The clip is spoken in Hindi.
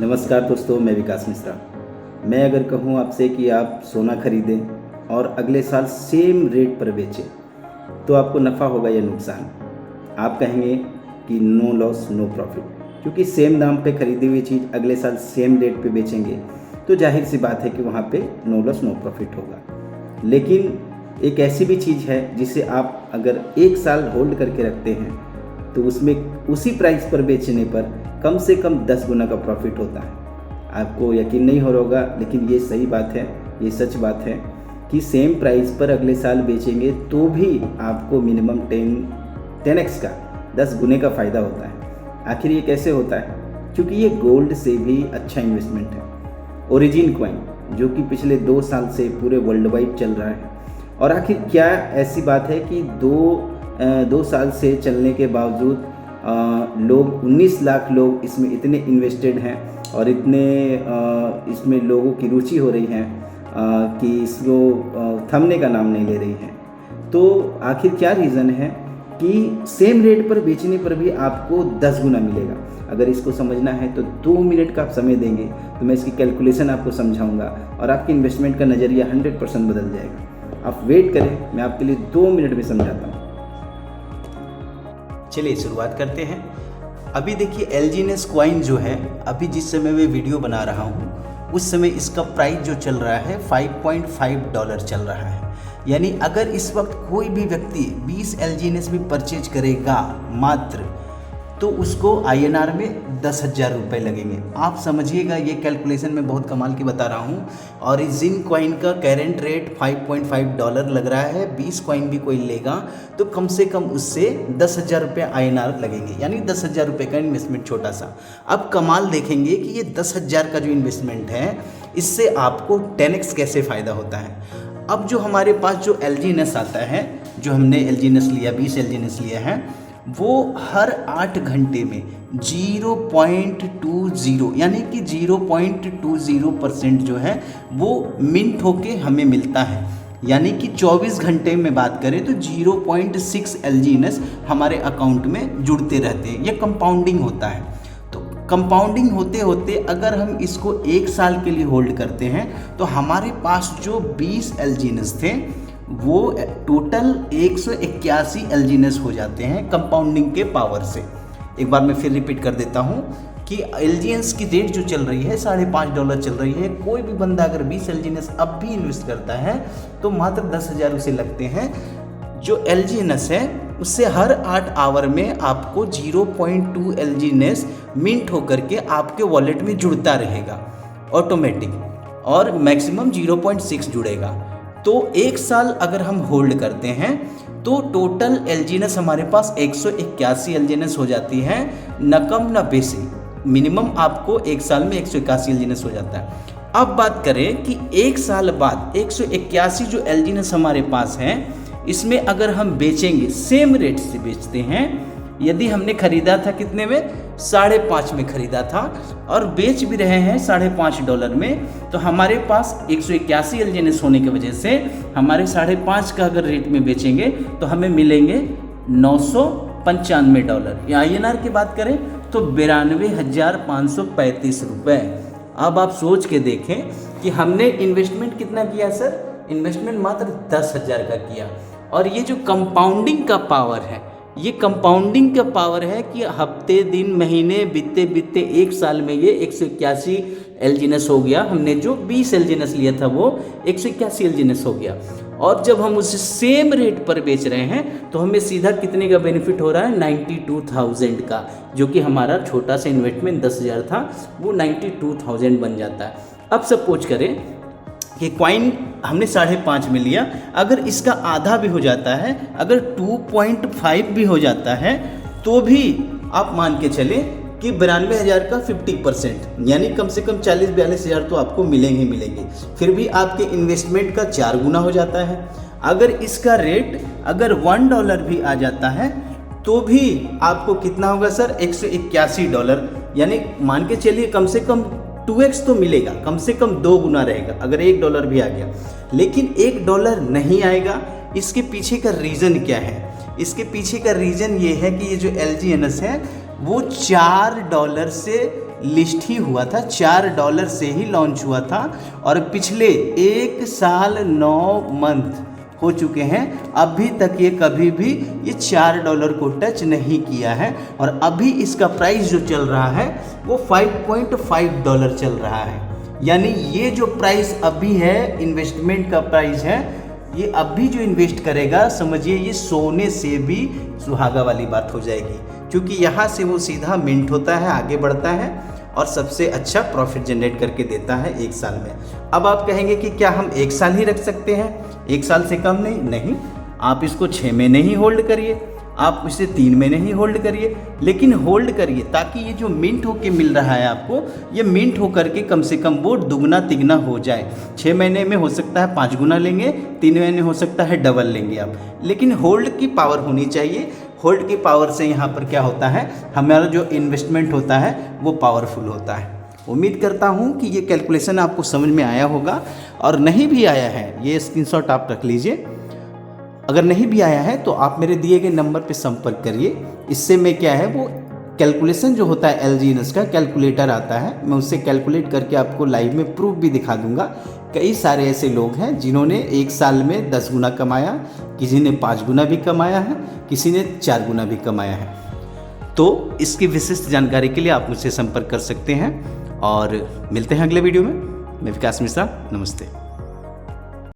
नमस्कार दोस्तों, मैं विकास मिश्रा। मैं अगर कहूँ आपसे कि आप सोना खरीदें और अगले साल सेम रेट पर बेचें तो आपको नफ़ा होगा या नुकसान? आप कहेंगे कि नो लॉस नो प्रॉफिट, क्योंकि सेम दाम पे खरीदी हुई चीज़ अगले साल सेम रेट पे बेचेंगे तो जाहिर सी बात है कि वहाँ पे नो लॉस नो प्रॉफिट होगा। लेकिन एक ऐसी भी चीज़ है जिसे आप अगर एक साल होल्ड करके रखते हैं तो उसमें उसी प्राइस पर बेचने पर कम से कम 10 गुना का प्रॉफिट होता है। आपको यकीन नहीं हो रहा होगा, लेकिन ये सही बात है, ये सच बात है कि सेम प्राइस पर अगले साल बेचेंगे तो भी आपको मिनिमम 10x का 10 गुने का फ़ायदा होता है। आखिर ये कैसे होता है? क्योंकि ये गोल्ड से भी अच्छा इन्वेस्टमेंट है। ओरिजिन कॉइन जो कि पिछले 2 साल से पूरे वर्ल्ड वाइड चल रहा है। और आखिर क्या ऐसी बात है कि दो साल से चलने के बावजूद लोग 19 लाख लोग इसमें इतने इन्वेस्टेड हैं और इतने इसमें लोगों की रुचि हो रही है कि इसको थमने का नाम नहीं ले रही है। तो आखिर क्या रीज़न है कि सेम रेट पर बेचने पर भी आपको 10 गुना मिलेगा? अगर इसको समझना है तो 2 मिनट का आप समय देंगे तो मैं इसकी कैलकुलेशन आपको समझाऊंगा और आपके इन्वेस्टमेंट का नज़रिया 100% बदल जाएगा। आप वेट करें, मैं आपके लिए 2 मिनट में समझाता हूँ। चलिए शुरुआत करते हैं। अभी देखिए एलजीएनएस कॉइन जो है, अभी जिस समय मैं वीडियो बना रहा हूँ उस समय इसका प्राइस जो चल रहा है $5.5 चल रहा है। यानी अगर इस वक्त कोई भी व्यक्ति 20 एलजीएनएस भी परचेज करेगा मात्र, तो उसको INR में 10,000 रुपये लगेंगे। आप समझिएगा, ये कैलकुलेशन मैं बहुत कमाल की बता रहा हूँ। और इस जिन कॉइन का करेंट रेट $5.5 लग रहा है। 20 कॉइन भी कोई लेगा तो कम से कम उससे 10,000 रुपये INR लगेंगे, यानी 10,000 रुपये का इन्वेस्टमेंट छोटा सा। अब कमाल देखेंगे कि ये 10,000 का जो इन्वेस्टमेंट है इससे आपको 10x कैसे फ़ायदा होता है। अब जो हमारे पास जो एलजीएनएस आता है, जो हमने एलजीएनएस लिया, 20 एलजीएनएस लिया है, वो हर 8 घंटे में 0.20 यानी कि 0.20% जो है वो मिंट होके हमें मिलता है। यानी कि 24 घंटे में बात करें तो 0.6 एलजीएनएस हमारे अकाउंट में जुड़ते रहते हैं। ये कंपाउंडिंग होता है। तो कंपाउंडिंग होते होते अगर हम इसको 1 साल के लिए होल्ड करते हैं तो हमारे पास जो 20 एलजीएनएस थे वो टोटल 181 एलजीएनएस हो जाते हैं कंपाउंडिंग के पावर से। एक बार मैं फिर रिपीट कर देता हूँ कि एलजीएनएस की रेट जो चल रही है $5.5 चल रही है। कोई भी बंदा अगर 20 एलजीएनएस अब भी इन्वेस्ट करता है तो मात्र 10,000 उसे लगते हैं। जो एलजीएनएस है उससे हर 8 आवर में आपको 0.2 एलजीएनएस मिंट होकर के आपके वॉलेट में जुड़ता रहेगा ऑटोमेटिक, और मैक्सिमम 0.6 जुड़ेगा। तो 1 साल अगर हम होल्ड करते हैं तो टोटल एलजीएनएस हमारे पास 181 एलजीएनएस हो जाती है, न कम न बेसी। मिनिमम आपको 1 साल में 181 एलजीएनएस हो जाता है। अब बात करें कि 1 साल बाद 181 जो एलजीएनएस हमारे पास हैं, इसमें अगर हम बेचेंगे, सेम रेट से बेचते हैं, यदि हमने खरीदा था कितने में, $5.5 में खरीदा था और बेच भी रहे हैं $5.5 में, तो हमारे पास 181 एलजीएनएस होने की वजह से हमारे 5.5 का अगर रेट में बेचेंगे तो हमें मिलेंगे $995। या INR की बात करें तो 92,535 रुपये। अब आप सोच के देखें कि हमने इन्वेस्टमेंट कितना किया सर? इन्वेस्टमेंट मात्र 10,000 का किया। और ये जो कंपाउंडिंग का पावर है, ये कंपाउंडिंग का पावर है कि हफ्ते दिन महीने बीतते बीतते 1 साल में ये 181 एलजीएनएस हो गया। हमने जो 20 एलजीएनएस लिया था वो 181 एलजीएनएस हो गया। और जब हम उसे सेम रेट पर बेच रहे हैं तो हमें सीधा कितने का बेनिफिट हो रहा है? 92,000 का, जो कि हमारा छोटा सा इन्वेस्टमेंट 10,000 था, वो 92,000 बन जाता है। अब सपोज करें कि कॉइन हमने 5.5 में लिया, अगर इसका आधा भी हो जाता है, अगर 2.5 भी हो जाता है, तो भी आप मान के चले कि 92,000 का 50%, यानी कम से कम 40-42 तो आपको मिलेंगे मिलेंगे। फिर भी आपके इन्वेस्टमेंट का 4 गुना हो जाता है। अगर इसका रेट अगर $1 भी आ जाता है तो भी आपको कितना होगा सर? $181, यानी मान के चलिए कम से कम 2x तो मिलेगा, कम से कम 2 गुना रहेगा अगर $1 भी आ गया। लेकिन $1 नहीं आएगा, इसके पीछे का रीज़न क्या है? इसके पीछे का रीज़न ये है कि ये जो एलजीएनएस है वो $4 से लिस्ट ही हुआ था, $4 से ही लॉन्च हुआ था और पिछले 1 साल 9 मंथ हो चुके हैं, अभी तक ये कभी भी ये $4 को टच नहीं किया है। और अभी इसका प्राइस जो चल रहा है वो $5.5 चल रहा है। यानी ये जो प्राइस अभी है, इन्वेस्टमेंट का प्राइस है, ये अभी जो इन्वेस्ट करेगा समझिए ये सोने से भी सुहागा वाली बात हो जाएगी, क्योंकि यहाँ से वो सीधा मिंट होता है, आगे बढ़ता है और सबसे अच्छा प्रॉफिट जनरेट करके देता है 1 साल में। अब आप कहेंगे कि क्या हम 1 साल ही रख सकते हैं, 1 साल से कम नहीं, आप इसको 6 महीने ही होल्ड करिए, आप इसे 3 महीने ही होल्ड करिए, लेकिन होल्ड करिए ताकि ये जो मिंट होके मिल रहा है आपको, ये मिंट होकर के कम से कम वो दुगना तिगना हो जाए। 6 महीने में हो सकता है 5 गुना लेंगे, 3 महीने हो सकता है डबल लेंगे आप, लेकिन होल्ड की पावर होनी चाहिए। होल्ड की पावर से यहाँ पर क्या होता है, हमारा जो इन्वेस्टमेंट होता है वो पावरफुल होता है। उम्मीद करता हूँ कि ये कैलकुलेशन आपको समझ में आया होगा, और नहीं भी आया है ये स्क्रीनशॉट आप रख लीजिए। अगर नहीं भी आया है तो आप मेरे दिए गए नंबर पे संपर्क करिए। इससे मैं क्या है वो कैलकुलेशन जो होता है LGNS का कैलकुलेटर आता है, मैं उससे कैलकुलेट करके आपको लाइव में प्रूफ भी दिखा दूंगा। कई सारे ऐसे लोग हैं जिन्होंने 1 साल में 10 गुना कमाया, किसी ने 5 गुना भी कमाया है, किसी ने 4 गुना भी कमाया है। तो इसकी विशिष्ट जानकारी के लिए आप मुझसे संपर्क कर सकते हैं और मिलते हैं अगले वीडियो में। मैं विकास मिश्रा, नमस्ते।